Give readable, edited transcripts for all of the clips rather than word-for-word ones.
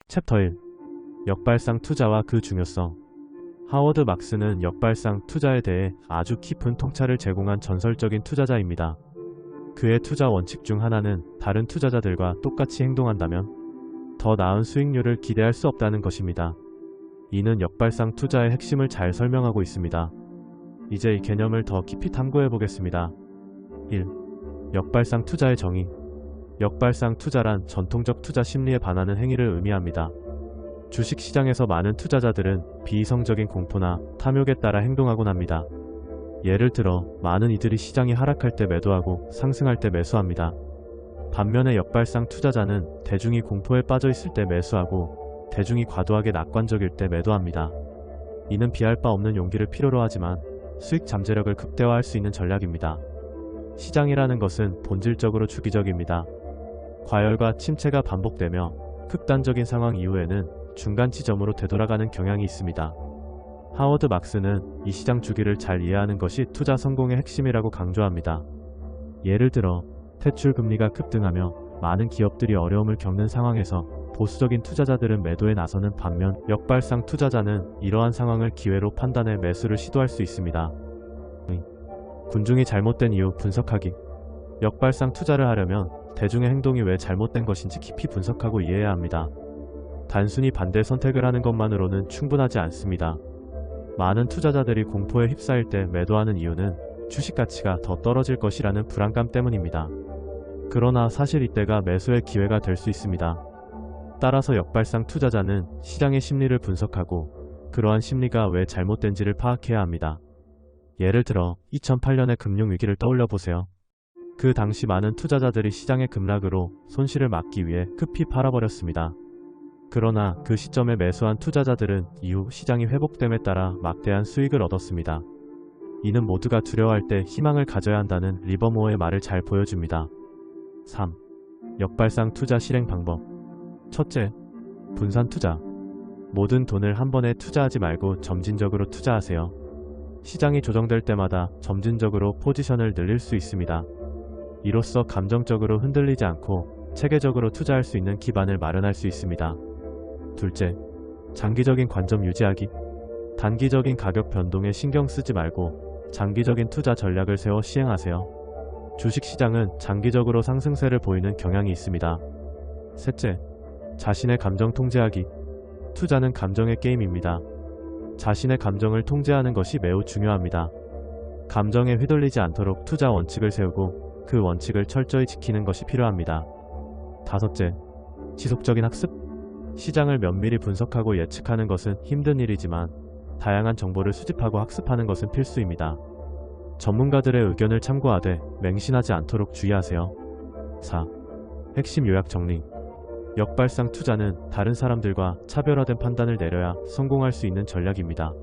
챕터 1. 역발상 투자와 그 중요성. 하워드 막스는 역발상 투자에 대해 아주 깊은 통찰을 제공한 전설적인 투자자입니다. 그의 투자 원칙 중 하나는 다른 투자자들과 똑같이 행동한다면 더 나은 수익률을 기대할 수 없다는 것입니다. 이는 역발상 투자의 핵심을 잘 설명하고 있습니다. 이제 이 개념을 더 깊이 탐구해 보겠습니다. 1. 역발상 투자의 정의. 역발상 투자란 전통적 투자 심리에 반하는 행위를 의미합니다. 주식시장에서 많은 투자자들은 비이성적인 공포나 탐욕에 따라 행동하곤 합니다. 예를 들어 많은 이들이 시장이 하락할 때 매도하고 상승할 때 매수합니다. 반면에 역발상 투자자는 대중이 공포에 빠져 있을 때 매수하고 대중이 과도하게 낙관적일 때 매도합니다. 이는 비할 바 없는 용기를 필요로 하지만 수익 잠재력을 극대화할 수 있는 전략입니다. 시장이라는 것은 본질적으로 주기적입니다. 과열과 침체가 반복되며 극단적인 상황 이후에는 중간 지점으로 되돌아가는 경향이 있습니다. 하워드 막스는 이 시장 주기를 잘 이해하는 것이 투자 성공의 핵심이라고 강조합니다. 예를 들어 대출 금리가 급등하며 많은 기업들이 어려움을 겪는 상황에서 보수적인 투자자들은 매도에 나서는 반면 역발상 투자자는 이러한 상황을 기회로 판단해 매수를 시도할 수 있습니다. 군중이 잘못된 이유 분석하기. 역발상 투자를 하려면 대중의 행동이 왜 잘못된 것인지 깊이 분석하고 이해해야 합니다. 단순히 반대 선택을 하는 것만으로는 충분하지 않습니다. 많은 투자자들이 공포에 휩싸일 때 매도하는 이유는 주식 가치가 더 떨어질 것이라는 불안감 때문입니다. 그러나 사실 이때가 매수의 기회가 될 수 있습니다. 따라서 역발상 투자자는 시장의 심리를 분석하고 그러한 심리가 왜 잘못된지를 파악해야 합니다. 예를 들어 2008년의 금융위기를 떠올려 보세요. 그 당시 많은 투자자들이 시장의 급락으로 손실을 막기 위해 급히 팔아버렸습니다. 그러나 그 시점에 매수한 투자자들은 이후 시장이 회복됨에 따라 막대한 수익을 얻었습니다. 이는 모두가 두려워할 때 희망을 가져야 한다는 리버모어의 말을 잘 보여줍니다. 3. 역발상 투자 실행 방법. 첫째, 분산 투자. 모든 돈을 한 번에 투자하지 말고 점진적으로 투자하세요. 시장이 조정될 때마다 점진적으로 포지션을 늘릴 수 있습니다. 이로써 감정적으로 흔들리지 않고 체계적으로 투자할 수 있는 기반을 마련할 수 있습니다. 둘째, 장기적인 관점 유지하기. 단기적인 가격 변동에 신경 쓰지 말고 장기적인 투자 전략을 세워 시행하세요. 주식시장은 장기적으로 상승세를 보이는 경향이 있습니다. 셋째, 자신의 감정 통제하기. 투자는 감정의 게임입니다. 자신의 감정을 통제하는 것이 매우 중요합니다. 감정에 휘둘리지 않도록 투자 원칙을 세우고 그 원칙을 철저히 지키는 것이 필요합니다. 다섯째, 지속적인 학습. 시장을 면밀히 분석하고 예측하는 것은 힘든 일이지만 다양한 정보를 수집하고 학습하는 것은 필수입니다. 전문가들의 의견을 참고하되 맹신하지 않도록 주의하세요. 4. 핵심 요약 정리. 역발상 투자는 다른 사람들과 차별화된 판단을 내려야 성공할 수 있는 전략입니다.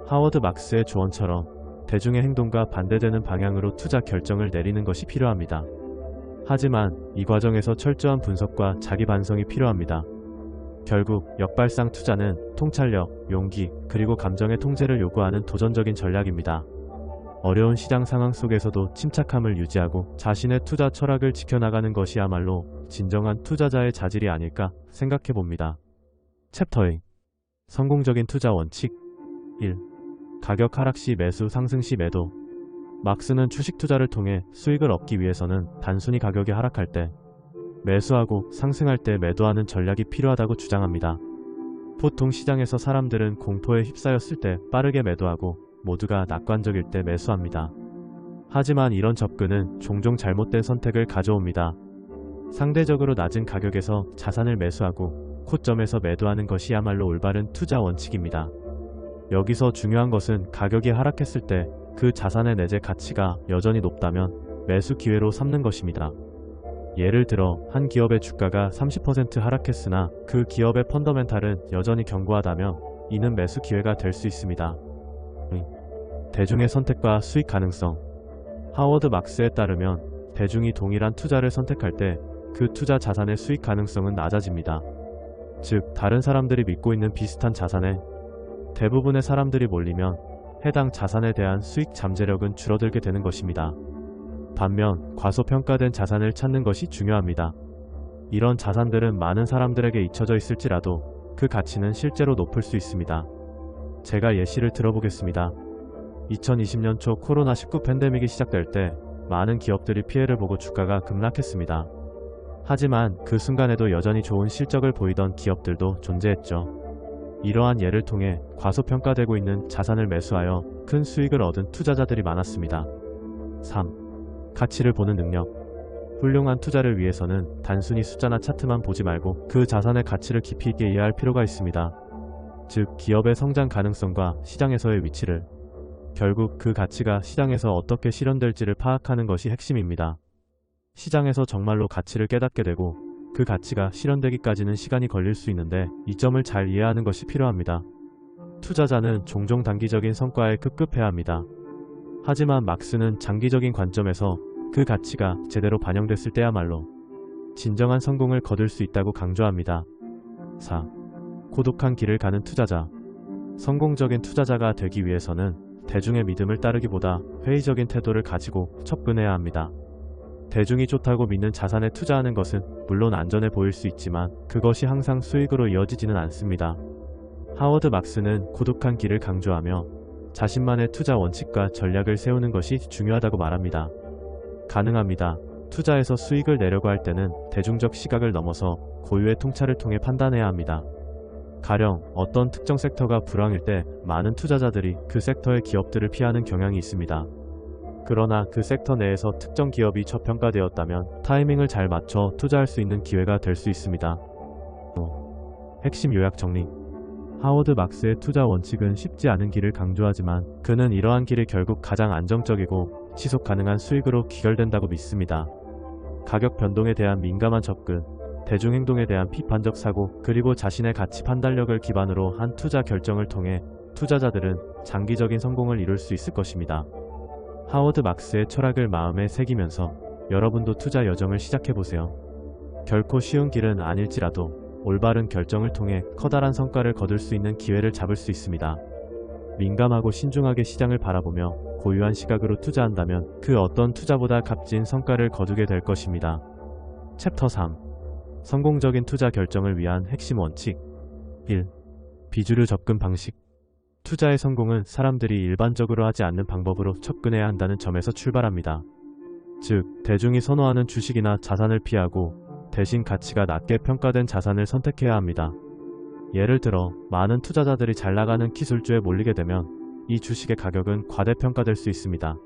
하워드 막스의 조언처럼 대중의 행동과 반대되는 방향으로 투자 결정을 내리는 것이 필요합니다. 하지만 이 과정에서 철저한 분석과 자기 반성이 필요합니다. 결국 역발상 투자는 통찰력, 용기, 그리고 감정의 통제를 요구하는 도전적인 전략입니다. 어려운 시장 상황 속에서도 침착함을 유지하고 자신의 투자 철학을 지켜나가는 것이야말로 진정한 투자자의 자질이 아닐까 생각해 봅니다. 챕터 2. 성공적인 투자 원칙. 1. 가격 하락 시 매수, 상승 시 매도. 막스는 주식 투자를 통해 수익을 얻기 위해서는 단순히 가격이 하락할 때 매수하고 상승할 때 매도하는 전략이 필요하다고 주장합니다. 보통 시장에서 사람들은 공포에 휩싸였을 때 빠르게 매도하고 모두가 낙관적일 때 매수합니다. 하지만 이런 접근은 종종 잘못된 선택을 가져옵니다. 상대적으로 낮은 가격에서 자산을 매수하고 고점에서 매도하는 것이야말로 올바른 투자 원칙입니다. 여기서 중요한 것은 가격이 하락했을 때 그 자산의 내재 가치가 여전히 높다면 매수 기회로 삼는 것입니다. 예를 들어 한 기업의 주가가 30% 하락했으나 그 기업의 펀더멘탈은 여전히 견고하다면 이는 매수 기회가 될 수 있습니다. 대중의 선택과 수익 가능성. 하워드 막스에 따르면 대중이 동일한 투자를 선택할 때 그 투자 자산의 수익 가능성은 낮아집니다. 즉 다른 사람들이 믿고 있는 비슷한 자산에 대부분의 사람들이 몰리면 해당 자산에 대한 수익 잠재력은 줄어들게 되는 것입니다. 반면 과소평가된 자산을 찾는 것이 중요합니다. 이런 자산들은 많은 사람들에게 잊혀져 있을지라도 그 가치는 실제로 높을 수 있습니다. 제가 예시를 들어보겠습니다. 2020년 초 코로나19 팬데믹이 시작될 때 많은 기업들이 피해를 보고 주가가 급락했습니다. 하지만 그 순간에도 여전히 좋은 실적을 보이던 기업들도 존재했죠. 이러한 예를 통해 과소평가되고 있는 자산을 매수하여 큰 수익을 얻은 투자자들이 많았습니다. 3. 가치를 보는 능력. 훌륭한 투자를 위해서는 단순히 숫자나 차트만 보지 말고 그 자산의 가치를 깊이 있게 이해할 필요가 있습니다. 즉, 기업의 성장 가능성과 시장에서의 위치를, 결국 그 가치가 시장에서 어떻게 실현될지를 파악하는 것이 핵심입니다. 시장에서 정말로 가치를 깨닫게 되고 그 가치가 실현되기까지는 시간이 걸릴 수 있는데 이 점을 잘 이해하는 것이 필요합니다. 투자자는 종종 단기적인 성과에 급급해야 합니다. 하지만 막스는 장기적인 관점에서 그 가치가 제대로 반영됐을 때야말로 진정한 성공을 거둘 수 있다고 강조합니다. 4. 고독한 길을 가는 투자자. 성공적인 투자자가 되기 위해서는 대중의 믿음을 따르기보다 회의적인 태도를 가지고 접근해야 합니다. 대중이 좋다고 믿는 자산에 투자하는 것은 물론 안전해 보일 수 있지만 그것이 항상 수익으로 이어지지는 않습니다. 하워드 막스는 고독한 길을 강조하며 자신만의 투자 원칙과 전략을 세우는 것이 중요하다고 말합니다. 가능합니다. 투자에서 수익을 내려고 할 때는 대중적 시각을 넘어서 고유의 통찰을 통해 판단해야 합니다. 가령 어떤 특정 섹터가 불황일 때 많은 투자자들이 그 섹터의 기업들을 피하는 경향이 있습니다. 그러나 그 섹터 내에서 특정 기업이 저평가되었다면 타이밍을 잘 맞춰 투자할 수 있는 기회가 될 수 있습니다. 핵심 요약 정리. 하워드 막스의 투자 원칙은 쉽지 않은 길을 강조하지만 그는 이러한 길이 결국 가장 안정적이고 지속 가능한 수익으로 귀결된다고 믿습니다. 가격 변동에 대한 민감한 접근, 대중행동에 대한 비판적 사고, 그리고 자신의 가치 판단력을 기반으로 한 투자 결정을 통해 투자자들은 장기적인 성공을 이룰 수 있을 것입니다. 하워드 막스의 철학을 마음에 새기면서 여러분도 투자 여정을 시작해보세요. 결코 쉬운 길은 아닐지라도 올바른 결정을 통해 커다란 성과를 거둘 수 있는 기회를 잡을 수 있습니다. 민감하고 신중하게 시장을 바라보며 고유한 시각으로 투자한다면 그 어떤 투자보다 값진 성과를 거두게 될 것입니다. 챕터 3. 성공적인 투자 결정을 위한 핵심 원칙. 1. 비주류 접근 방식. 투자의 성공은 사람들이 일반적으로 하지 않는 방법으로 접근해야 한다는 점에서 출발합니다. 즉, 대중이 선호하는 주식이나 자산을 피하고 대신 가치가 낮게 평가된 자산을 선택해야 합니다. 예를 들어 많은 투자자들이 잘 나가는 기술주에 몰리게 되면 이 주식의 가격은 과대평가될 수 있습니다.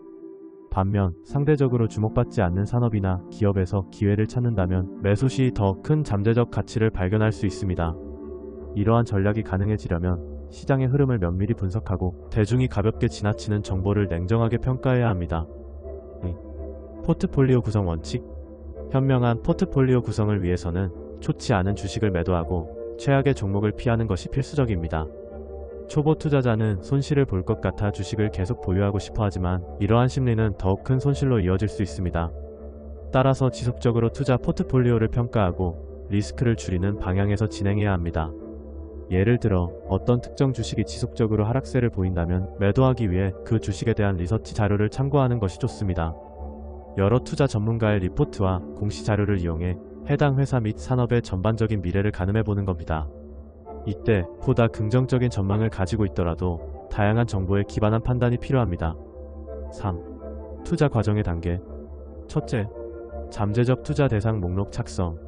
반면 상대적으로 주목받지 않는 산업이나 기업에서 기회를 찾는다면 매수 시 더 큰 잠재적 가치를 발견할 수 있습니다. 이러한 전략이 가능해지려면 시장의 흐름을 면밀히 분석하고 대중이 가볍게 지나치는 정보를 냉정하게 평가해야 합니다. 포트폴리오 구성 원칙. 현명한 포트폴리오 구성을 위해서는 좋지 않은 주식을 매도하고 최악의 종목을 피하는 것이 필수적입니다. 초보 투자자는 손실을 볼 것 같아 주식을 계속 보유하고 싶어 하지만 이러한 심리는 더욱 큰 손실로 이어질 수 있습니다. 따라서 지속적으로 투자 포트폴리오를 평가하고 리스크를 줄이는 방향에서 진행해야 합니다. 예를 들어 어떤 특정 주식이 지속적으로 하락세를 보인다면 매도하기 위해 그 주식에 대한 리서치 자료를 참고하는 것이 좋습니다. 여러 투자 전문가의 리포트와 공시 자료를 이용해 해당 회사 및 산업의 전반적인 미래를 가늠해보는 겁니다. 이때 보다 긍정적인 전망을 가지고 있더라도 다양한 정보에 기반한 판단이 필요합니다. 3. 투자 과정의 단계. 첫째, 잠재적 투자 대상 목록 작성.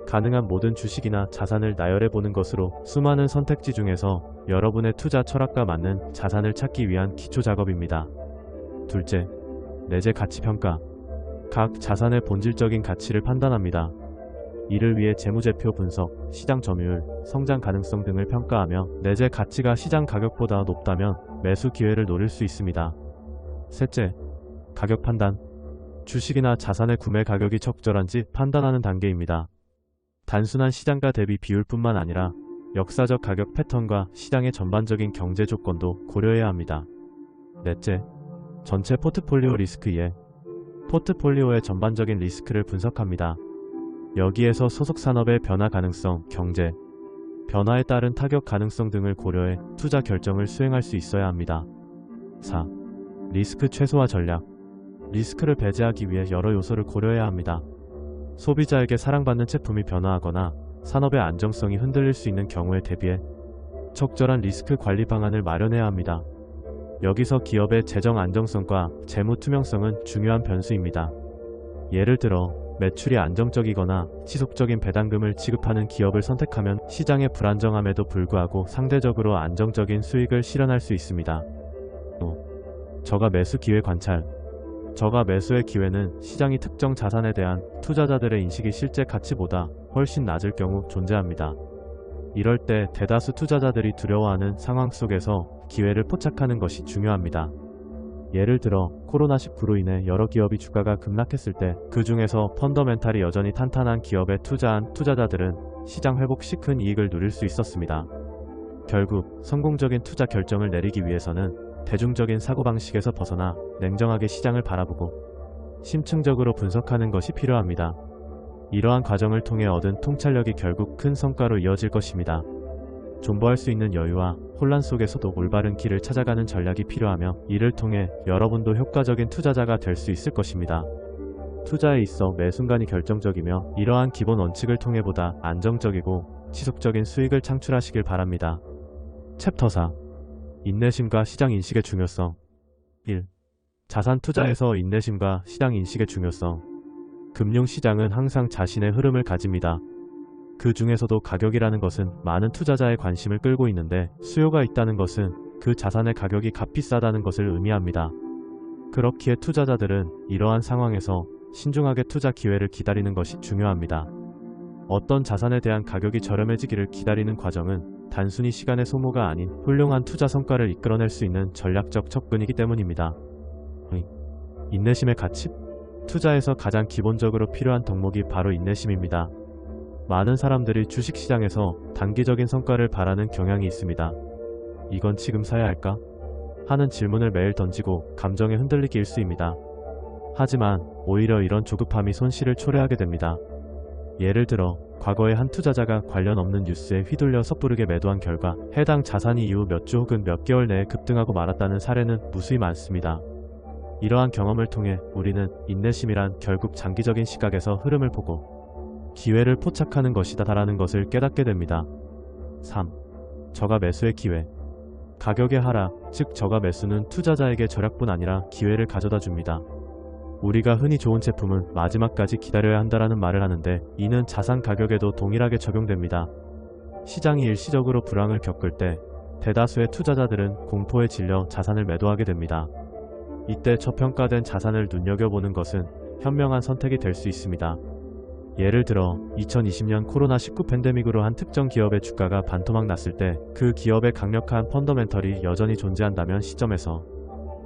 가능한 모든 주식이나 자산을 나열해보는 것으로 수많은 선택지 중에서 여러분의 투자 철학과 맞는 자산을 찾기 위한 기초 작업입니다. 둘째, 내재 가치 평가. 각 자산의 본질적인 가치를 판단합니다. 이를 위해 재무제표 분석, 시장 점유율, 성장 가능성 등을 평가하며 내재 가치가 시장 가격보다 높다면 매수 기회를 노릴 수 있습니다. 셋째, 가격 판단. 주식이나 자산의 구매 가격이 적절한지 판단하는 단계입니다. 단순한 시장가 대비 비율뿐만 아니라 역사적 가격 패턴과 시장의 전반적인 경제 조건도 고려해야 합니다. 넷째, 전체 포트폴리오 리스크 이해. 포트폴리오의 전반적인 리스크를 분석합니다. 여기에서 소속 산업의 변화 가능성, 경제, 변화에 따른 타격 가능성 등을 고려해 투자 결정을 수행할 수 있어야 합니다. 4. 리스크 최소화 전략. 리스크를 배제하기 위해 여러 요소를 고려해야 합니다. 소비자에게 사랑받는 제품이 변화하거나 산업의 안정성이 흔들릴 수 있는 경우에 대비해 적절한 리스크 관리 방안을 마련해야 합니다. 여기서 기업의 재정 안정성과 재무 투명성은 중요한 변수입니다. 예를 들어 매출이 안정적이거나 지속적인 배당금을 지급하는 기업을 선택하면 시장의 불안정함에도 불구하고 상대적으로 안정적인 수익을 실현할 수 있습니다. 저가 매수 기회 관찰. 저가 매수의 기회는 시장이 특정 자산에 대한 투자자들의 인식이 실제 가치보다 훨씬 낮을 경우 존재합니다. 이럴 때 대다수 투자자들이 두려워하는 상황 속에서 기회를 포착하는 것이 중요합니다. 예를 들어 코로나19로 인해 여러 기업이 주가가 급락했을 때 그 중에서 펀더멘탈이 여전히 탄탄한 기업에 투자한 투자자들은 시장 회복 시 큰 이익을 누릴 수 있었습니다. 결국 성공적인 투자 결정을 내리기 위해서는 대중적인 사고방식에서 벗어나 냉정하게 시장을 바라보고 심층적으로 분석하는 것이 필요합니다. 이러한 과정을 통해 얻은 통찰력이 결국 큰 성과로 이어질 것입니다. 존버할 수 있는 여유와 혼란 속에서도 올바른 길을 찾아가는 전략이 필요하며 이를 통해 여러분도 효과적인 투자자가 될 수 있을 것입니다. 투자에 있어 매 순간이 결정적이며 이러한 기본 원칙을 통해 보다 안정적이고 지속적인 수익을 창출하시길 바랍니다. 챕터 4. 인내심과 시장 인식의 중요성. 1. 자산 투자에서 인내심과 시장 인식의 중요성. 금융시장은 항상 자신의 흐름을 가집니다. 그 중에서도 가격이라는 것은 많은 투자자의 관심을 끌고 있는데 수요가 있다는 것은 그 자산의 가격이 값비싸다는 것을 의미합니다. 그렇기에 투자자들은 이러한 상황에서 신중하게 투자 기회를 기다리는 것이 중요합니다. 어떤 자산에 대한 가격이 저렴해지기를 기다리는 과정은 단순히 시간의 소모가 아닌 훌륭한 투자 성과를 이끌어낼 수 있는 전략적 접근이기 때문입니다. 인내심의 가치? 투자에서 가장 기본적으로 필요한 덕목이 바로 인내심입니다. 많은 사람들이 주식시장에서 단기적인 성과를 바라는 경향이 있습니다. 이건 지금 사야 할까? 하는 질문을 매일 던지고 감정에 흔들리기 일쑤입니다. 하지만 오히려 이런 조급함이 손실을 초래하게 됩니다. 예를 들어 과거에 한 투자자가 관련 없는 뉴스에 휘둘려 섣부르게 매도한 결과 해당 자산이 이후 몇 주 혹은 몇 개월 내에 급등하고 말았다는 사례는 무수히 많습니다. 이러한 경험을 통해 우리는 인내심이란 결국 장기적인 시각에서 흐름을 보고 기회를 포착하는 것이다 라는 것을 깨닫게 됩니다. 3. 저가 매수의 기회. 가격의 하락, 즉 저가 매수는 투자자에게 절약뿐 아니라 기회를 가져다 줍니다. 우리가 흔히 좋은 제품은 마지막까지 기다려야 한다라는 말을 하는데 이는 자산 가격에도 동일하게 적용됩니다. 시장이 일시적으로 불황을 겪을 때 대다수의 투자자들은 공포에 질려 자산을 매도하게 됩니다. 이때 저평가된 자산을 눈여겨보는 것은 현명한 선택이 될 수 있습니다. 예를 들어 2020년 코로나19 팬데믹으로 한 특정 기업의 주가가 반토막 났을 때 그 기업의 강력한 펀더멘털이 여전히 존재한다면 시점에서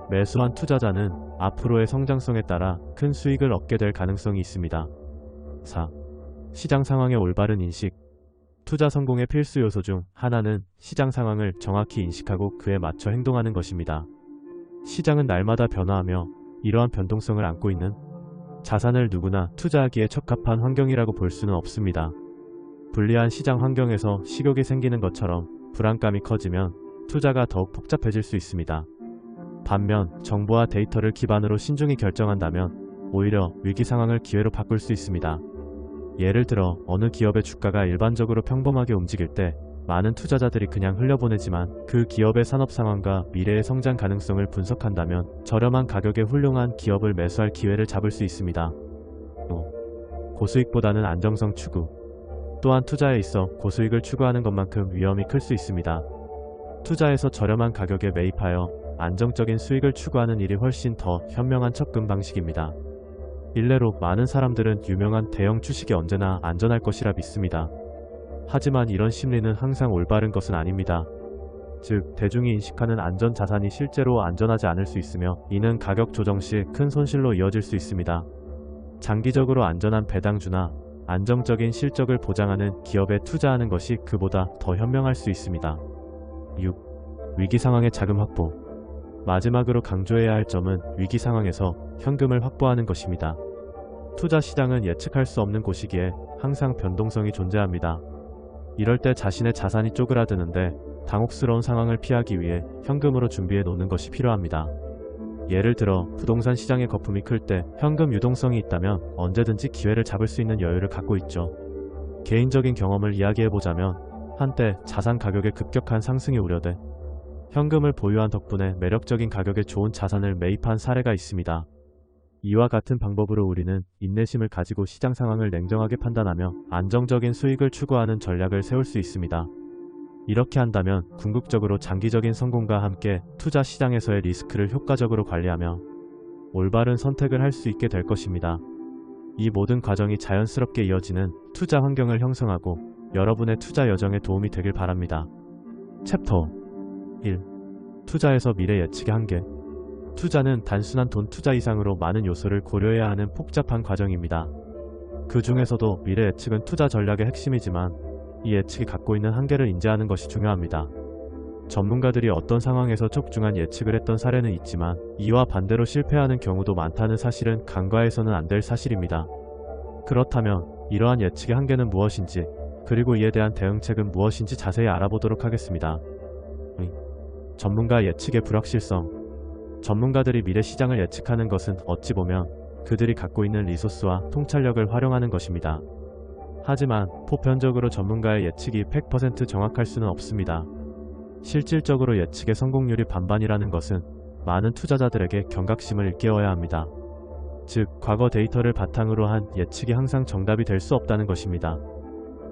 매수한 투자자는 앞으로의 성장성에 따라 큰 수익을 얻게 될 가능성이 있습니다. 4. 시장 상황의 올바른 인식. 투자 성공의 필수 요소 중 하나는 시장 상황을 정확히 인식하고 그에 맞춰 행동하는 것입니다. 시장은 날마다 변화하며 이러한 변동성을 안고 있는 자산을 누구나 투자하기에 적합한 환경이라고 볼 수는 없습니다. 불리한 시장 환경에서 식욕이 생기는 것처럼 불안감이 커지면 투자가 더욱 복잡해질 수 있습니다. 반면 정보와 데이터를 기반으로 신중히 결정한다면 오히려 위기 상황을 기회로 바꿀 수 있습니다. 예를 들어 어느 기업의 주가가 일반적으로 평범하게 움직일 때 많은 투자자들이 그냥 흘려보내지만 그 기업의 산업 상황과 미래의 성장 가능성을 분석한다면 저렴한 가격에 훌륭한 기업을 매수할 기회를 잡을 수 있습니다. 고수익보다는 안정성 추구. 또한 투자에 있어 고수익을 추구하는 것만큼 위험이 클 수 있습니다. 투자에서 저렴한 가격에 매입하여 안정적인 수익을 추구하는 일이 훨씬 더 현명한 접근 방식입니다. 일례로 많은 사람들은 유명한 대형 주식이 언제나 안전할 것이라 믿습니다. 하지만 이런 심리는 항상 올바른 것은 아닙니다. 즉, 대중이 인식하는 안전자산이 실제로 안전하지 않을 수 있으며 이는 가격 조정 시 큰 손실로 이어질 수 있습니다. 장기적으로 안전한 배당주나 안정적인 실적을 보장하는 기업에 투자하는 것이 그보다 더 현명할 수 있습니다. 6. 위기 상황의 자금 확보. 마지막으로 강조해야 할 점은 위기 상황에서 현금을 확보하는 것입니다. 투자 시장은 예측할 수 없는 곳이기에 항상 변동성이 존재합니다. 이럴 때 자신의 자산이 쪼그라드는데 당혹스러운 상황을 피하기 위해 현금으로 준비해 놓는 것이 필요합니다. 예를 들어 부동산 시장의 거품이 클 때 현금 유동성이 있다면 언제든지 기회를 잡을 수 있는 여유를 갖고 있죠. 개인적인 경험을 이야기해보자면 한때 자산 가격의 급격한 상승이 우려돼 현금을 보유한 덕분에 매력적인 가격에 좋은 자산을 매입한 사례가 있습니다. 이와 같은 방법으로 우리는 인내심을 가지고 시장 상황을 냉정하게 판단하며 안정적인 수익을 추구하는 전략을 세울 수 있습니다. 이렇게 한다면 궁극적으로 장기적인 성공과 함께 투자 시장에서의 리스크를 효과적으로 관리하며 올바른 선택을 할 수 있게 될 것입니다. 이 모든 과정이 자연스럽게 이어지는 투자 환경을 형성하고 여러분의 투자 여정에 도움이 되길 바랍니다. 챕터 1. 투자에서 미래 예측의 한계. 투자는 단순한 돈 투자 이상으로 많은 요소를 고려해야 하는 복잡한 과정입니다. 그 중에서도 미래 예측은 투자 전략의 핵심이지만 이 예측이 갖고 있는 한계를 인지하는 것이 중요합니다. 전문가들이 어떤 상황에서 적중한 예측을 했던 사례는 있지만 이와 반대로 실패하는 경우도 많다는 사실은 간과해서는 안 될 사실입니다. 그렇다면 이러한 예측의 한계는 무엇인지 그리고 이에 대한 대응책은 무엇인지 자세히 알아보도록 하겠습니다. 전문가 예측의 불확실성. 전문가들이 미래 시장을 예측하는 것은 어찌 보면 그들이 갖고 있는 리소스와 통찰력을 활용하는 것입니다. 하지만 보편적으로 전문가의 예측이 100% 정확할 수는 없습니다. 실질적으로 예측의 성공률이 반반이라는 것은 많은 투자자들에게 경각심을 일깨워야 합니다. 즉, 과거 데이터를 바탕으로 한 예측이 항상 정답이 될 수 없다는 것입니다.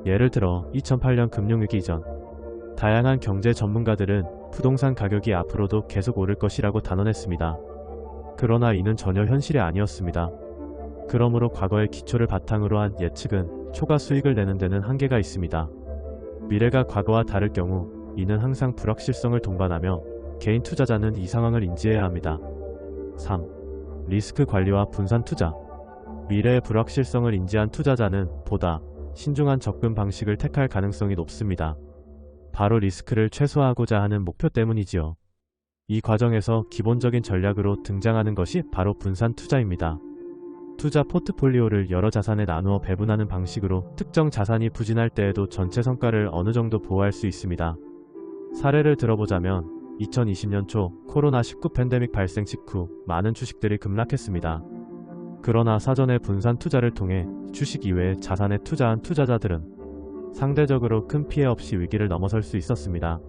예를 들어 2008년 금융위기 이전, 다양한 경제 전문가들은 부동산 가격이 앞으로도 계속 오를 것이라고 단언했습니다. 그러나 이는 전혀 현실이 아니었습니다. 그러므로 과거의 기초를 바탕으로 한 예측은 초과 수익을 내는 데는 한계가 있습니다. 미래가 과거와 다를 경우 이는 항상 불확실성을 동반하며 개인 투자자는 이 상황을 인지해야 합니다. 3. 리스크 관리와 분산 투자. 미래의 불확실성을 인지한 투자자는 보다 신중한 접근 방식을 택할 가능성이 높습니다. 바로 리스크를 최소화하고자 하는 목표 때문이지요. 이 과정에서 기본적인 전략으로 등장하는 것이 바로 분산 투자입니다. 투자 포트폴리오를 여러 자산에 나누어 배분하는 방식으로 특정 자산이 부진할 때에도 전체 성과를 어느 정도 보호할 수 있습니다. 사례를 들어보자면 2020년 초 코로나19 팬데믹 발생 직후 많은 주식들이 급락했습니다. 그러나 사전에 분산 투자를 통해 주식 이외의 자산에 투자한 투자자들은 상대적으로 큰 피해 없이 위기를 넘어설 수 있었습니다.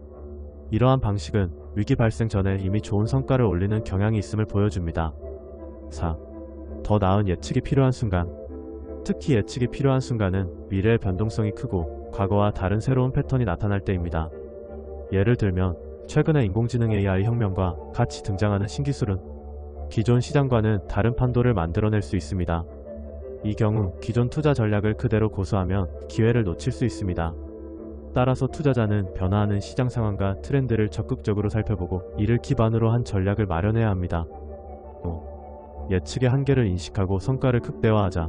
이러한 방식은 위기 발생 전에 이미 좋은 성과를 올리는 경향이 있음을 보여줍니다. 4. 더 나은 예측이 필요한 순간. 특히 예측이 필요한 순간은 미래의 변동성이 크고 과거와 다른 새로운 패턴이 나타날 때입니다. 예를 들면 최근의 인공지능 AI 혁명과 같이 등장하는 신기술은 기존 시장과는 다른 판도를 만들어낼 수 있습니다. 이 경우 기존 투자 전략을 그대로 고수하면 기회를 놓칠 수 있습니다. 따라서 투자자는 변화하는 시장 상황과 트렌드를 적극적으로 살펴보고 이를 기반으로 한 전략을 마련해야 합니다. 5. 예측의 한계를 인식하고 성과를 극대화하자.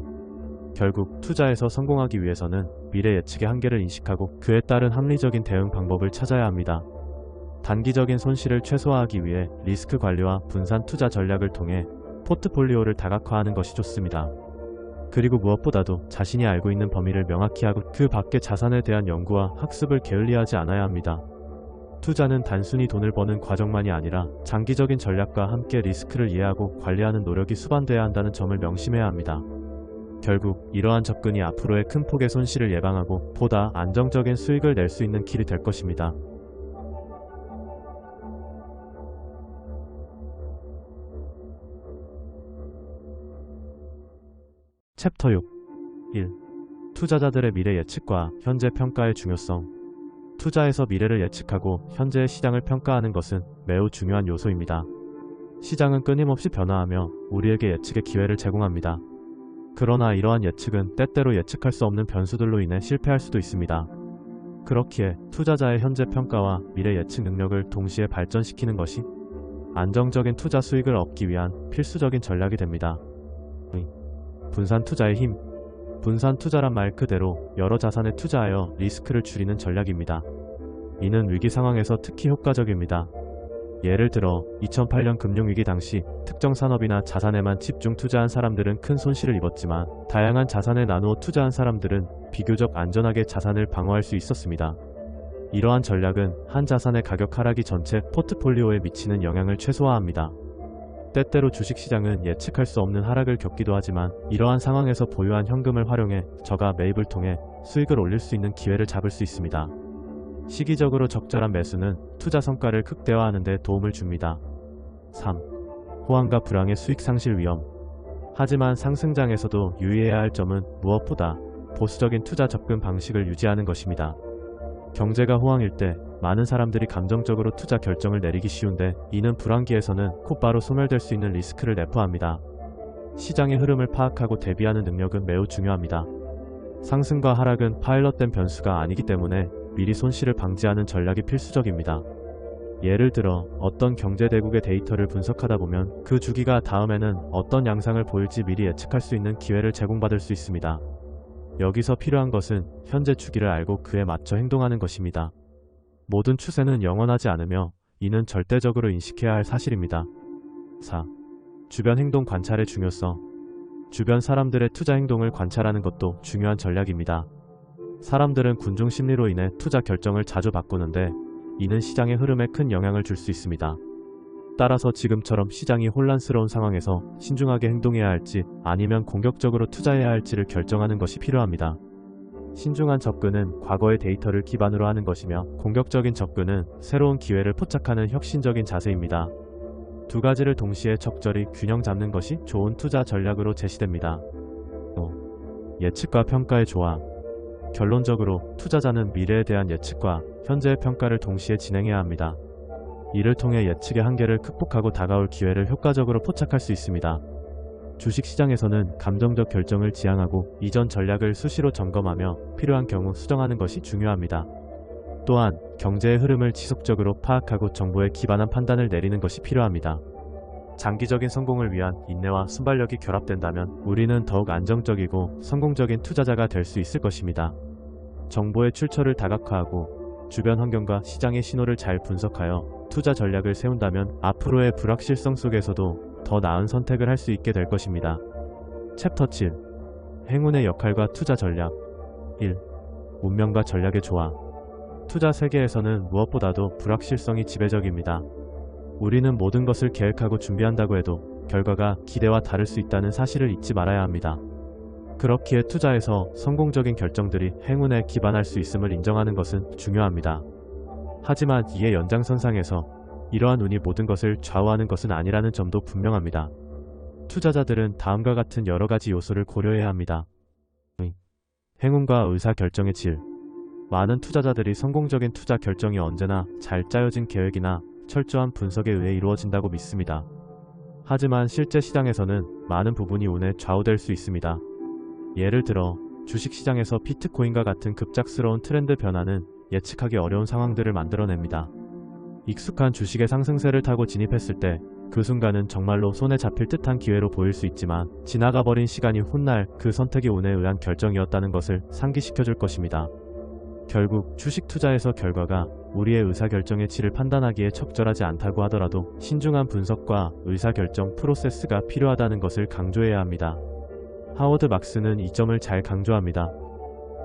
결국 투자에서 성공하기 위해서는 미래 예측의 한계를 인식하고 그에 따른 합리적인 대응 방법을 찾아야 합니다. 단기적인 손실을 최소화하기 위해 리스크 관리와 분산 투자 전략을 통해 포트폴리오를 다각화하는 것이 좋습니다. 그리고 무엇보다도 자신이 알고 있는 범위를 명확히 하고 그 밖의 자산에 대한 연구와 학습을 게을리하지 않아야 합니다. 투자는 단순히 돈을 버는 과정만이 아니라 장기적인 전략과 함께 리스크를 이해하고 관리하는 노력이 수반돼야 한다는 점을 명심해야 합니다. 결국 이러한 접근이 앞으로의 큰 폭의 손실을 예방하고 보다 안정적인 수익을 낼 수 있는 길이 될 것입니다. 챕터 6. 1. 투자자들의 미래 예측과 현재 평가의 중요성. 투자에서 미래를 예측하고 현재의 시장을 평가하는 것은 매우 중요한 요소입니다. 시장은 끊임없이 변화하며 우리에게 예측의 기회를 제공합니다. 그러나 이러한 예측은 때때로 예측할 수 없는 변수들로 인해 실패할 수도 있습니다. 그렇기에 투자자의 현재 평가와 미래 예측 능력을 동시에 발전시키는 것이 안정적인 투자 수익을 얻기 위한 필수적인 전략이 됩니다. 분산 투자의 힘. 분산 투자란 말 그대로 여러 자산에 투자하여 리스크를 줄이는 전략입니다. 이는 위기 상황에서 특히 효과적입니다. 예를 들어 2008년 금융위기 당시 특정 산업이나 자산에만 집중 투자한 사람들은 큰 손실을 입었지만 다양한 자산에 나누어 투자한 사람들은 비교적 안전하게 자산을 방어할 수 있었습니다. 이러한 전략은 한 자산의 가격 하락이 전체 포트폴리오에 미치는 영향을 최소화합니다. 때때로 주식시장은 예측할 수 없는 하락을 겪기도 하지만 이러한 상황에서 보유한 현금을 활용해 저가 매입을 통해 수익을 올릴 수 있는 기회를 잡을 수 있습니다. 시기적으로 적절한 매수는 투자 성과를 극대화하는 데 도움을 줍니다. 3. 호황과 불황의 수익 상실 위험. 하지만 상승장에서도 유의해야 할 점은 무엇보다 보수적인 투자 접근 방식을 유지하는 것입니다. 경제가 호황일 때 많은 사람들이 감정적으로 투자 결정을 내리기 쉬운데 이는 불황기에서는 곧바로 소멸될 수 있는 리스크를 내포합니다. 시장의 흐름을 파악하고 대비하는 능력은 매우 중요합니다. 상승과 하락은 파일럿된 변수가 아니기 때문에 미리 손실을 방지하는 전략이 필수적입니다. 예를 들어 어떤 경제대국의 데이터를 분석하다 보면 그 주기가 다음에는 어떤 양상을 보일지 미리 예측할 수 있는 기회를 제공받을 수 있습니다. 여기서 필요한 것은 현재 주기를 알고 그에 맞춰 행동하는 것입니다. 모든 추세는 영원하지 않으며 이는 절대적으로 인식해야 할 사실입니다. 4. 주변 행동 관찰의 중요성. 주변 사람들의 투자 행동을 관찰하는 것도 중요한 전략입니다. 사람들은 군중 심리로 인해 투자 결정을 자주 바꾸는데 이는 시장의 흐름에 큰 영향을 줄 수 있습니다. 따라서 지금처럼 시장이 혼란스러운 상황에서 신중하게 행동해야 할지 아니면 공격적으로 투자해야 할지를 결정하는 것이 필요합니다. 신중한 접근은 과거의 데이터를 기반으로 하는 것이며 공격적인 접근은 새로운 기회를 포착하는 혁신적인 자세입니다. 두 가지를 동시에 적절히 균형 잡는 것이 좋은 투자 전략으로 제시됩니다. 5. 예측과 평가의 조화. 결론적으로 투자자는 미래에 대한 예측과 현재의 평가를 동시에 진행해야 합니다. 이를 통해 예측의 한계를 극복하고 다가올 기회를 효과적으로 포착할 수 있습니다. 주식시장에서는 감정적 결정을 지향하고 이전 전략을 수시로 점검하며 필요한 경우 수정하는 것이 중요합니다. 또한 경제의 흐름을 지속적으로 파악하고 정보에 기반한 판단을 내리는 것이 필요합니다. 장기적인 성공을 위한 인내와 순발력이 결합된다면 우리는 더욱 안정적이고 성공적인 투자자가 될 수 있을 것입니다. 정보의 출처를 다각화하고 주변 환경과 시장의 신호를 잘 분석하여 투자 전략을 세운다면 앞으로의 불확실성 속에서도 더 나은 선택을 할 수 있게 될 것입니다. 챕터 7. 행운의 역할과 투자 전략. 1. 운명과 전략의 조화. 투자 세계에서는 무엇보다도 불확실성이 지배적입니다. 우리는 모든 것을 계획하고 준비한다고 해도 결과가 기대와 다를 수 있다는 사실을 잊지 말아야 합니다. 그렇기에 투자에서 성공적인 결정들이 행운에 기반할 수 있음을 인정하는 것은 중요합니다. 하지만 이의 연장선상에서 이러한 운이 모든 것을 좌우하는 것은 아니라는 점도 분명합니다. 투자자들은 다음과 같은 여러 가지 요소를 고려해야 합니다. 행운과 의사결정의 질. 많은 투자자들이 성공적인 투자 결정이 언제나 잘 짜여진 계획이나 철저한 분석에 의해 이루어진다고 믿습니다. 하지만 실제 시장에서는 많은 부분이 운에 좌우될 수 있습니다. 예를 들어 주식시장에서 비트코인과 같은 급작스러운 트렌드 변화는 예측하기 어려운 상황들을 만들어냅니다. 익숙한 주식의 상승세를 타고 진입했을 때 그 순간은 정말로 손에 잡힐 듯한 기회로 보일 수 있지만 지나가버린 시간이 훗날 그 선택이 운에 의한 결정이었다는 것을 상기시켜줄 것입니다. 결국 주식 투자에서 결과가 우리의 의사결정의 질을 판단하기에 적절하지 않다고 하더라도 신중한 분석과 의사결정 프로세스가 필요하다는 것을 강조해야 합니다. 하워드 막스는 이 점을 잘 강조합니다.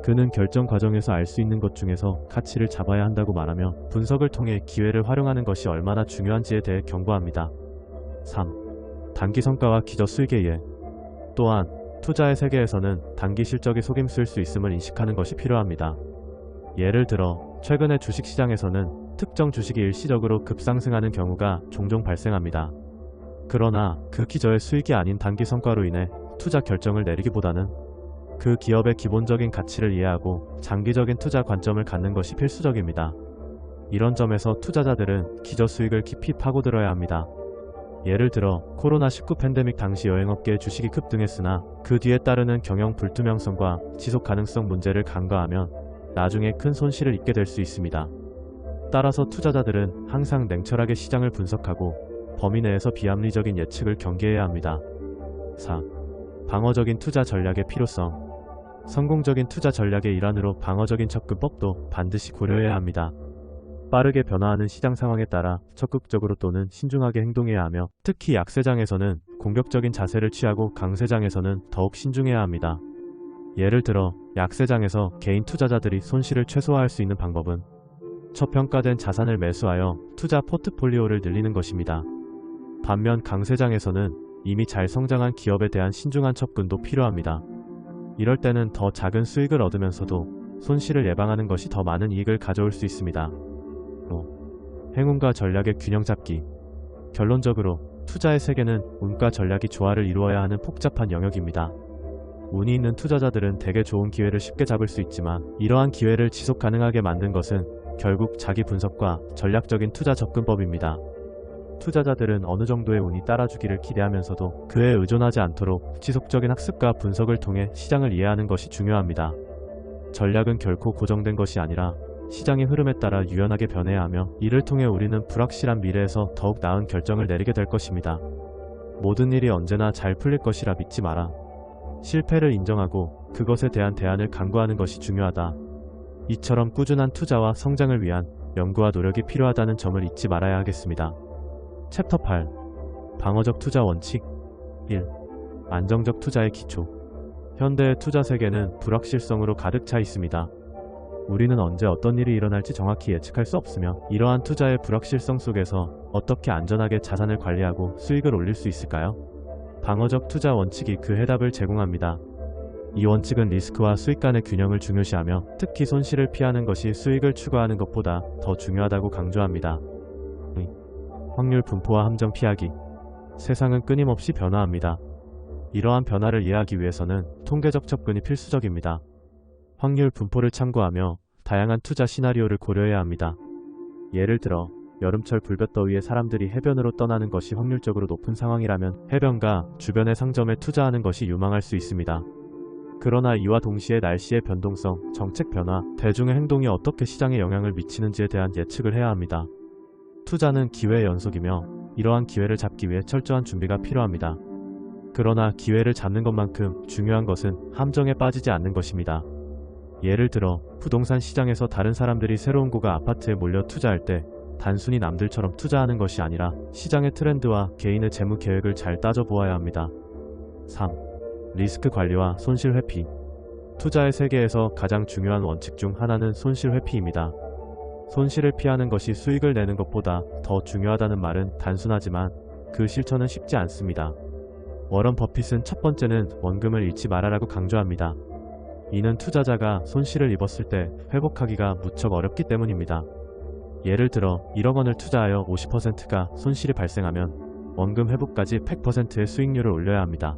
그는 결정 과정에서 알 수 있는 것 중에서 가치를 잡아야 한다고 말하며 분석을 통해 기회를 활용하는 것이 얼마나 중요한지에 대해 경고합니다. 3. 단기 성과와 기저 수익의 이해. 또한 투자의 세계에서는 단기 실적이 속임수일 수 있음을 인식하는 것이 필요합니다. 예를 들어 최근의 주식시장에서는 특정 주식이 일시적으로 급상승하는 경우가 종종 발생합니다. 그러나 그 기저의 수익이 아닌 단기 성과로 인해 투자 결정을 내리기보다는 그 기업의 기본적인 가치를 이해하고 장기적인 투자 관점을 갖는 것이 필수적입니다. 이런 점에서 투자자들은 기저 수익을 깊이 파고들어야 합니다. 예를 들어 코로나19 팬데믹 당시 여행업계의 주식이 급등했으나 그 뒤에 따르는 경영 불투명성과 지속 가능성 문제를 간과하면 나중에 큰 손실을 입게 될 수 있습니다. 따라서 투자자들은 항상 냉철하게 시장을 분석하고 범위 내에서 비합리적인 예측을 경계해야 합니다. 4. 방어적인 투자 전략의 필요성. 성공적인 투자 전략의 일환으로 방어적인 접근법도 반드시 고려해야 합니다. 빠르게 변화하는 시장 상황에 따라 적극적으로 또는 신중하게 행동해야 하며 특히 약세장에서는 공격적인 자세를 취하고 강세장에서는 더욱 신중해야 합니다. 예를 들어 약세장에서 개인 투자자들이 손실을 최소화할 수 있는 방법은 저평가된 자산을 매수하여 투자 포트폴리오를 늘리는 것입니다. 반면 강세장에서는 이미 잘 성장한 기업에 대한 신중한 접근도 필요합니다. 이럴 때는 더 작은 수익을 얻으면서도 손실을 예방하는 것이 더 많은 이익을 가져올 수 있습니다. 행운과 전략의 균형 잡기. 결론적으로 투자의 세계는 운과 전략이 조화를 이루어야 하는 복잡한 영역입니다. 운이 있는 투자자들은 대개 좋은 기회를 쉽게 잡을 수 있지만 이러한 기회를 지속 가능하게 만든 것은 결국 자기 분석과 전략적인 투자 접근법입니다. 투자자들은 어느 정도의 운이 따라주기를 기대하면서도 그에 의존하지 않도록 지속적인 학습과 분석을 통해 시장을 이해하는 것이 중요합니다. 전략은 결코 고정된 것이 아니라 시장의 흐름에 따라 유연하게 변해야 하며 이를 통해 우리는 불확실한 미래에서 더욱 나은 결정을 내리게 될 것입니다. 모든 일이 언제나 잘 풀릴 것이라 믿지 마라. 실패를 인정하고 그것에 대한 대안을 강구하는 것이 중요하다. 이처럼 꾸준한 투자와 성장을 위한 연구와 노력이 필요하다는 점을 잊지 말아야 하겠습니다. 챕터 8. 방어적 투자 원칙 1. 안정적 투자의 기초. 현대의 투자 세계는 불확실성으로 가득 차 있습니다. 우리는 언제 어떤 일이 일어날지 정확히 예측할 수 없으며 이러한 투자의 불확실성 속에서 어떻게 안전하게 자산을 관리하고 수익을 올릴 수 있을까요? 방어적 투자 원칙이 그 해답을 제공합니다. 이 원칙은 리스크와 수익 간의 균형을 중요시하며 특히 손실을 피하는 것이 수익을 추구하는 것보다 더 중요하다고 강조합니다. 확률 분포와 함정 피하기. 세상은 끊임없이 변화합니다. 이러한 변화를 이해하기 위해서는 통계적 접근이 필수적입니다. 확률 분포를 참고하며 다양한 투자 시나리오를 고려해야 합니다. 예를 들어 여름철 불볕더위에 사람들이 해변으로 떠나는 것이 확률적으로 높은 상황이라면 해변가 주변의 상점에 투자하는 것이 유망할 수 있습니다. 그러나 이와 동시에 날씨의 변동성, 정책 변화, 대중의 행동이 어떻게 시장에 영향을 미치는지에 대한 예측을 해야 합니다. 투자는 기회의 연속이며 이러한 기회를 잡기 위해 철저한 준비가 필요합니다. 그러나 기회를 잡는 것만큼 중요한 것은 함정에 빠지지 않는 것입니다. 예를 들어 부동산 시장에서 다른 사람들이 새로운 고가 아파트에 몰려 투자할 때 단순히 남들처럼 투자하는 것이 아니라 시장의 트렌드와 개인의 재무 계획을 잘 따져보아야 합니다. 3. 리스크 관리와 손실 회피. 투자의 세계에서 가장 중요한 원칙 중 하나는 손실 회피입니다. 손실을 피하는 것이 수익을 내는 것보다 더 중요하다는 말은 단순하지만 그 실천은 쉽지 않습니다. 워런 버핏은 첫 번째는 원금을 잃지 말아라고 강조합니다. 이는 투자자가 손실을 입었을 때 회복하기가 무척 어렵기 때문입니다. 예를 들어 1억 원을 투자하여 50%가 손실이 발생하면 원금 회복까지 100%의 수익률을 올려야 합니다.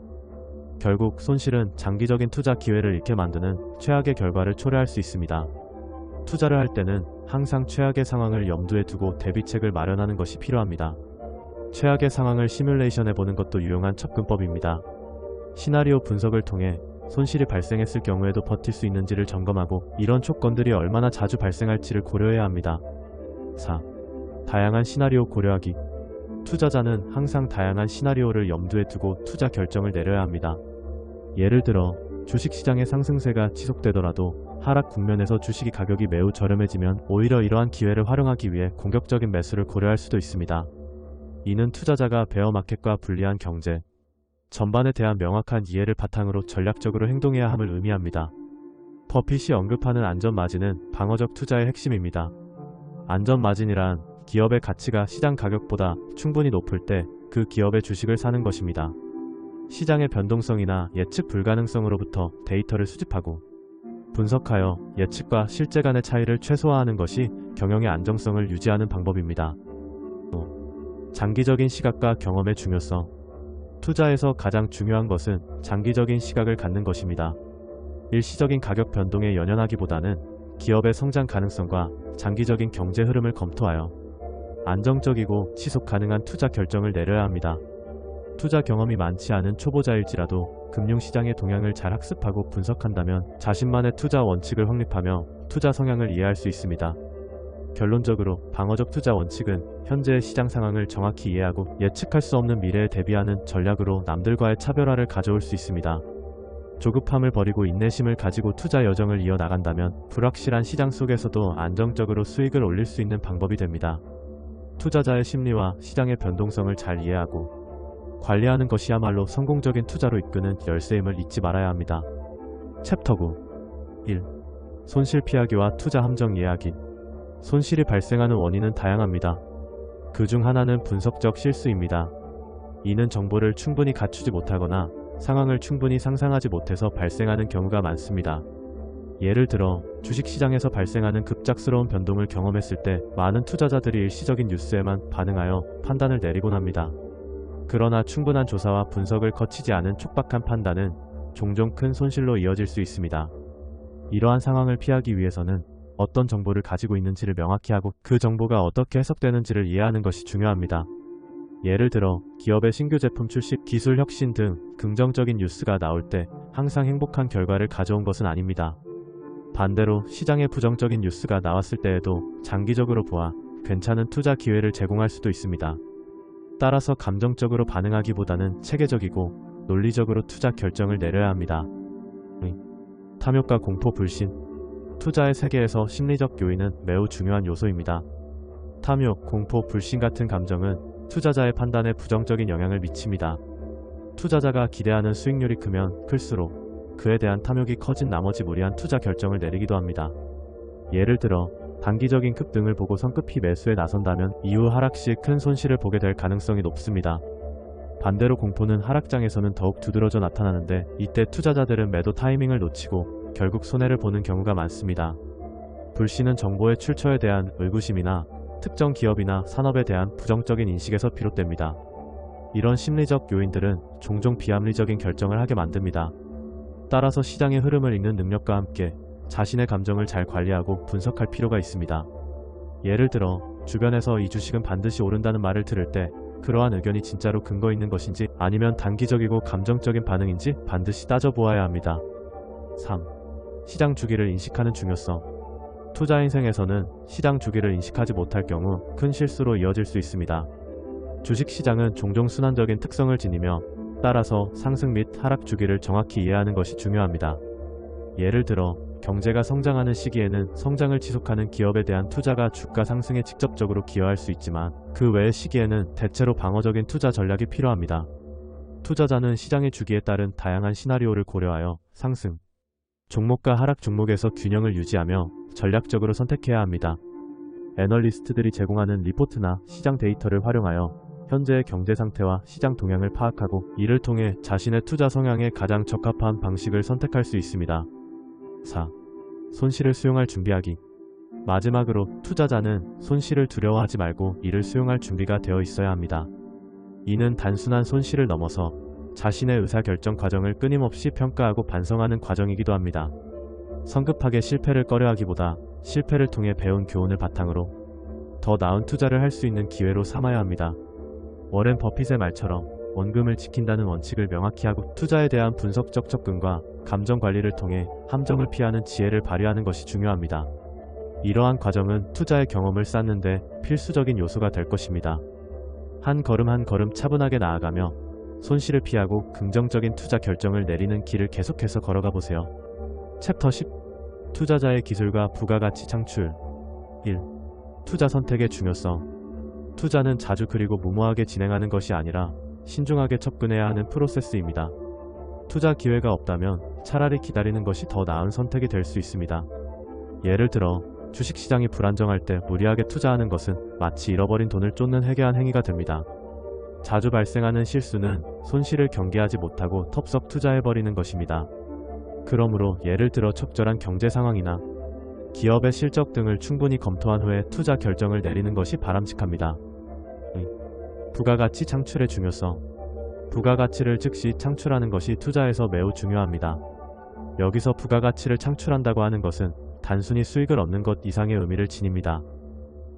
결국 손실은 장기적인 투자 기회를 잃게 만드는 최악의 결과를 초래할 수 있습니다. 투자를 할 때는 항상 최악의 상황을 염두에 두고 대비책을 마련하는 것이 필요합니다. 최악의 상황을 시뮬레이션해보는 것도 유용한 접근법입니다. 시나리오 분석을 통해 손실이 발생했을 경우에도 버틸 수 있는지를 점검하고 이런 조건들이 얼마나 자주 발생할지를 고려해야 합니다. 4. 다양한 시나리오 고려하기. 투자자는 항상 다양한 시나리오를 염두에 두고 투자 결정을 내려야 합니다. 예를 들어 주식시장의 상승세가 지속되더라도 하락 국면에서 주식이 가격이 매우 저렴해지면 오히려 이러한 기회를 활용하기 위해 공격적인 매수를 고려할 수도 있습니다. 이는 투자자가 베어마켓과 불리한 경제, 전반에 대한 명확한 이해를 바탕으로 전략적으로 행동해야 함을 의미합니다. 버핏이 언급하는 안전마진은 방어적 투자의 핵심입니다. 안전마진이란 기업의 가치가 시장 가격보다 충분히 높을 때 그 기업의 주식을 사는 것입니다. 시장의 변동성이나 예측 불가능성으로부터 데이터를 수집하고 분석하여 예측과 실제 간의 차이를 최소화하는 것이 경영의 안정성을 유지하는 방법입니다. 장기적인 시각과 경험의 중요성. 투자에서 가장 중요한 것은 장기적인 시각을 갖는 것입니다. 일시적인 가격 변동에 연연하기보다는 기업의 성장 가능성과 장기적인 경제 흐름을 검토하여 안정적이고 지속 가능한 투자 결정을 내려야 합니다. 투자 경험이 많지 않은 초보자일지라도 금융시장의 동향을 잘 학습하고 분석한다면 자신만의 투자 원칙을 확립하며 투자 성향을 이해할 수 있습니다. 결론적으로 방어적 투자 원칙은 현재의 시장 상황을 정확히 이해하고 예측할 수 없는 미래에 대비하는 전략으로 남들과의 차별화를 가져올 수 있습니다. 조급함을 버리고 인내심을 가지고 투자 여정을 이어나간다면 불확실한 시장 속에서도 안정적으로 수익을 올릴 수 있는 방법이 됩니다. 투자자의 심리와 시장의 변동성을 잘 이해하고 관리하는 것이야말로 성공적인 투자로 이끄는 열쇠임을 잊지 말아야 합니다. 챕터 9. 1. 손실 피하기와 투자 함정 이해하기. 손실이 발생하는 원인은 다양합니다. 그 중 하나는 분석적 실수입니다. 이는 정보를 충분히 갖추지 못하거나 상황을 충분히 상상하지 못해서 발생하는 경우가 많습니다. 예를 들어 주식시장에서 발생하는 급작스러운 변동을 경험했을 때 많은 투자자들이 일시적인 뉴스에만 반응하여 판단을 내리곤 합니다. 그러나 충분한 조사와 분석을 거치지 않은 촉박한 판단은 종종 큰 손실로 이어질 수 있습니다. 이러한 상황을 피하기 위해서는 어떤 정보를 가지고 있는지를 명확히 하고 그 정보가 어떻게 해석되는지를 이해하는 것이 중요합니다. 예를 들어 기업의 신규 제품 출시, 기술 혁신 등 긍정적인 뉴스가 나올 때 항상 행복한 결과를 가져온 것은 아닙니다. 반대로 시장에 부정적인 뉴스가 나왔을 때에도 장기적으로 보아 괜찮은 투자 기회를 제공할 수도 있습니다. 따라서 감정적으로 반응하기보다는 체계적이고 논리적으로 투자 결정을 내려야 합니다. 탐욕과 공포, 불신. 투자의 세계에서 심리적 요인은 매우 중요한 요소입니다. 탐욕, 공포, 불신 같은 감정은 투자자의 판단에 부정적인 영향을 미칩니다. 투자자가 기대하는 수익률이 크면 클수록 그에 대한 탐욕이 커진 나머지 무리한 투자 결정을 내리기도 합니다. 예를 들어 단기적인 급등을 보고 성급히 매수에 나선다면 이후 하락 시 큰 손실을 보게 될 가능성이 높습니다. 반대로 공포는 하락장에서는 더욱 두드러져 나타나는데 이때 투자자들은 매도 타이밍을 놓치고 결국 손해를 보는 경우가 많습니다. 불신은 정보의 출처에 대한 의구심이나 특정 기업이나 산업에 대한 부정적인 인식에서 비롯됩니다. 이런 심리적 요인들은 종종 비합리적인 결정을 하게 만듭니다. 따라서 시장의 흐름을 읽는 능력과 함께 자신의 감정을 잘 관리하고 분석할 필요가 있습니다. 예를 들어 주변에서 이 주식은 반드시 오른다는 말을 들을 때 그러한 의견이 진짜로 근거 있는 것인지 아니면 단기적이고 감정적인 반응인지 반드시 따져보아야 합니다. 3. 시장 주기를 인식하는 중요성. 투자 인생에서는 시장 주기를 인식하지 못할 경우 큰 실수로 이어질 수 있습니다. 주식시장은 종종 순환적인 특성을 지니며 따라서 상승 및 하락 주기를 정확히 이해하는 것이 중요합니다. 예를 들어 경제가 성장하는 시기에는 성장을 지속하는 기업에 대한 투자가 주가 상승에 직접적으로 기여할 수 있지만 그 외의 시기에는 대체로 방어적인 투자 전략이 필요합니다. 투자자는 시장의 주기에 따른 다양한 시나리오를 고려하여 상승 종목과 하락 종목에서 균형을 유지하며 전략적으로 선택해야 합니다. 애널리스트들이 제공하는 리포트나 시장 데이터를 활용하여 현재의 경제 상태와 시장 동향을 파악하고 이를 통해 자신의 투자 성향에 가장 적합한 방식을 선택할 수 있습니다. 4. 손실을 수용할 준비하기. 마지막으로 투자자는 손실을 두려워하지 말고 이를 수용할 준비가 되어 있어야 합니다. 이는 단순한 손실을 넘어서 자신의 의사결정 과정을 끊임없이 평가하고 반성하는 과정이기도 합니다. 성급하게 실패를 꺼려하기보다 실패를 통해 배운 교훈을 바탕으로 더 나은 투자를 할 수 있는 기회로 삼아야 합니다. 워렌 버핏의 말처럼 원금을 지킨다는 원칙을 명확히 하고 투자에 대한 분석적 접근과 감정 관리를 통해 함정을 피하는 지혜를 발휘하는 것이 중요합니다. 이러한 과정은 투자의 경험을 쌓는 데 필수적인 요소가 될 것입니다. 한 걸음 한 걸음 차분하게 나아가며 손실을 피하고 긍정적인 투자 결정을 내리는 길을 계속해서 걸어가 보세요. 챕터 10. 투자자의 기술과 부가가치 창출. 1. 투자 선택의 중요성. 투자는 자주 그리고 무모하게 진행하는 것이 아니라 신중하게 접근해야 하는 프로세스입니다. 투자 기회가 없다면 차라리 기다리는 것이 더 나은 선택이 될 수 있습니다. 예를 들어 주식시장이 불안정할 때 무리하게 투자하는 것은 마치 잃어버린 돈을 쫓는 해괴한 행위가 됩니다. 자주 발생하는 실수는 손실을 경계하지 못하고 텁썩 투자해버리는 것입니다. 그러므로 예를 들어 적절한 경제 상황이나 기업의 실적 등을 충분히 검토한 후에 투자 결정을 내리는 것이 바람직합니다. 부가가치 창출의 중요성. 부가가치를 즉시 창출하는 것이 투자에서 매우 중요합니다. 여기서 부가가치를 창출한다고 하는 것은 단순히 수익을 얻는 것 이상의 의미를 지닙니다.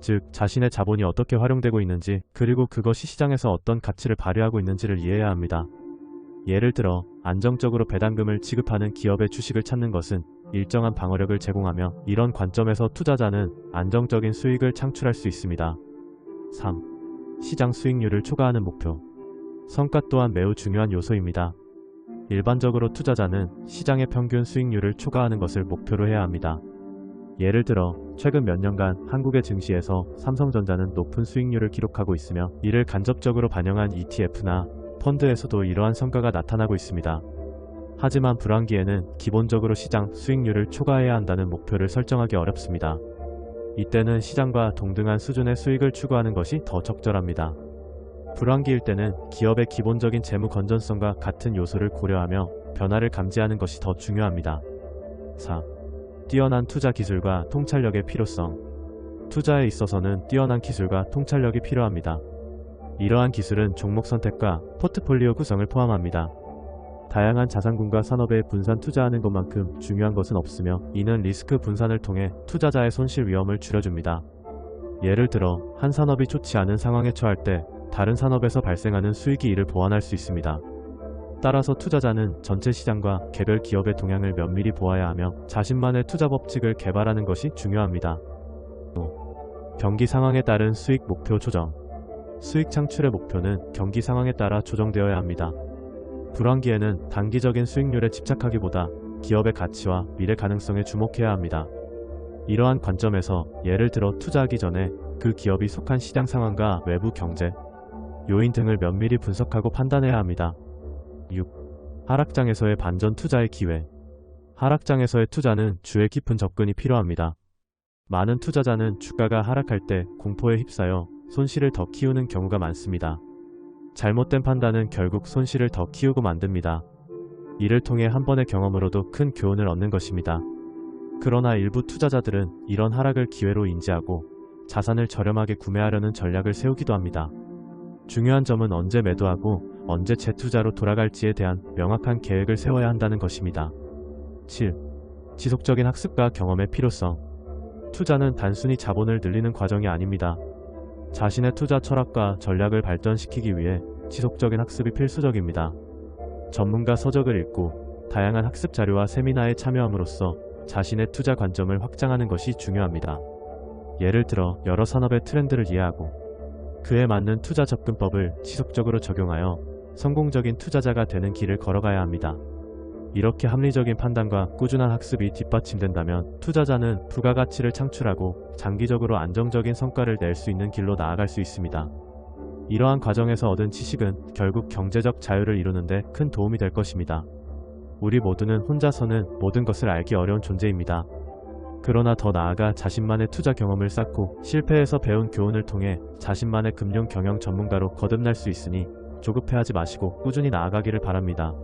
즉 자신의 자본이 어떻게 활용되고 있는지 그리고 그것이 시장에서 어떤 가치를 발휘하고 있는지를 이해해야 합니다. 예를 들어 안정적으로 배당금을 지급하는 기업의 주식을 찾는 것은 일정한 방어력을 제공하며 이런 관점에서 투자자는 안정적인 수익을 창출할 수 있습니다. 3. 시장 수익률을 초과하는 목표. 성과 또한 매우 중요한 요소입니다. 일반적으로 투자자는 시장의 평균 수익률을 초과하는 것을 목표로 해야 합니다. 예를 들어 최근 몇 년간 한국의 증시에서 삼성전자는 높은 수익률을 기록하고 있으며 이를 간접적으로 반영한 ETF나 펀드에서도 이러한 성과가 나타나고 있습니다. 하지만 불황기에는 기본적으로 시장 수익률을 초과해야 한다는 목표를 설정하기 어렵습니다. 이때는 시장과 동등한 수준의 수익을 추구하는 것이 더 적절합니다. 불황기일 때는 기업의 기본적인 재무 건전성과 같은 요소를 고려하며 변화를 감지하는 것이 더 중요합니다. 4. 뛰어난 투자 기술과 통찰력의 필요성. 투자에 있어서는 뛰어난 기술과 통찰력이 필요합니다. 이러한 기술은 종목 선택과 포트폴리오 구성을 포함합니다. 다양한 자산군과 산업에 분산 투자하는 것만큼 중요한 것은 없으며, 이는 리스크 분산을 통해 투자자의 손실 위험을 줄여줍니다. 예를 들어 한 산업이 좋지 않은 상황에 처할 때 다른 산업에서 발생하는 수익이 이를 보완할 수 있습니다. 따라서 투자자는 전체 시장과 개별 기업의 동향을 면밀히 보아야 하며 자신만의 투자 법칙을 개발하는 것이 중요합니다. 5. 경기 상황에 따른 수익 목표 조정. 수익 창출의 목표는 경기 상황에 따라 조정되어야 합니다. 불황기에는 단기적인 수익률에 집착하기보다 기업의 가치와 미래 가능성에 주목해야 합니다. 이러한 관점에서 예를 들어 투자하기 전에 그 기업이 속한 시장 상황과 외부 경제 요인 등을 면밀히 분석하고 판단해야 합니다. 6. 하락장에서의 반전 투자의 기회. 하락장에서의 투자는 주의 깊은 접근이 필요합니다. 많은 투자자는 주가가 하락할 때 공포에 휩싸여 손실을 더 키우는 경우가 많습니다. 잘못된 판단은 결국 손실을 더 키우고 만듭니다. 이를 통해 한 번의 경험으로도 큰 교훈을 얻는 것입니다. 그러나 일부 투자자들은 이런 하락을 기회로 인지하고 자산을 저렴하게 구매하려는 전략을 세우기도 합니다. 중요한 점은 언제 매도하고 언제 재투자로 돌아갈지에 대한 명확한 계획을 세워야 한다는 것입니다. 7. 지속적인 학습과 경험의 필요성. 투자는 단순히 자본을 늘리는 과정이 아닙니다. 자신의 투자 철학과 전략을 발전시키기 위해 지속적인 학습이 필수적입니다. 전문가 서적을 읽고 다양한 학습 자료와 세미나에 참여함으로써 자신의 투자 관점을 확장하는 것이 중요합니다. 예를 들어 여러 산업의 트렌드를 이해하고 그에 맞는 투자 접근법을 지속적으로 적용하여 성공적인 투자자가 되는 길을 걸어가야 합니다. 이렇게 합리적인 판단과 꾸준한 학습이 뒷받침된다면 투자자는 부가가치를 창출하고 장기적으로 안정적인 성과를 낼 수 있는 길로 나아갈 수 있습니다. 이러한 과정에서 얻은 지식은 결국 경제적 자유를 이루는 데 큰 도움이 될 것입니다. 우리 모두는 혼자서는 모든 것을 알기 어려운 존재입니다. 그러나 더 나아가 자신만의 투자 경험을 쌓고 실패에서 배운 교훈을 통해 자신만의 금융 경영 전문가로 거듭날 수 있으니 조급해하지 마시고 꾸준히 나아가기를 바랍니다.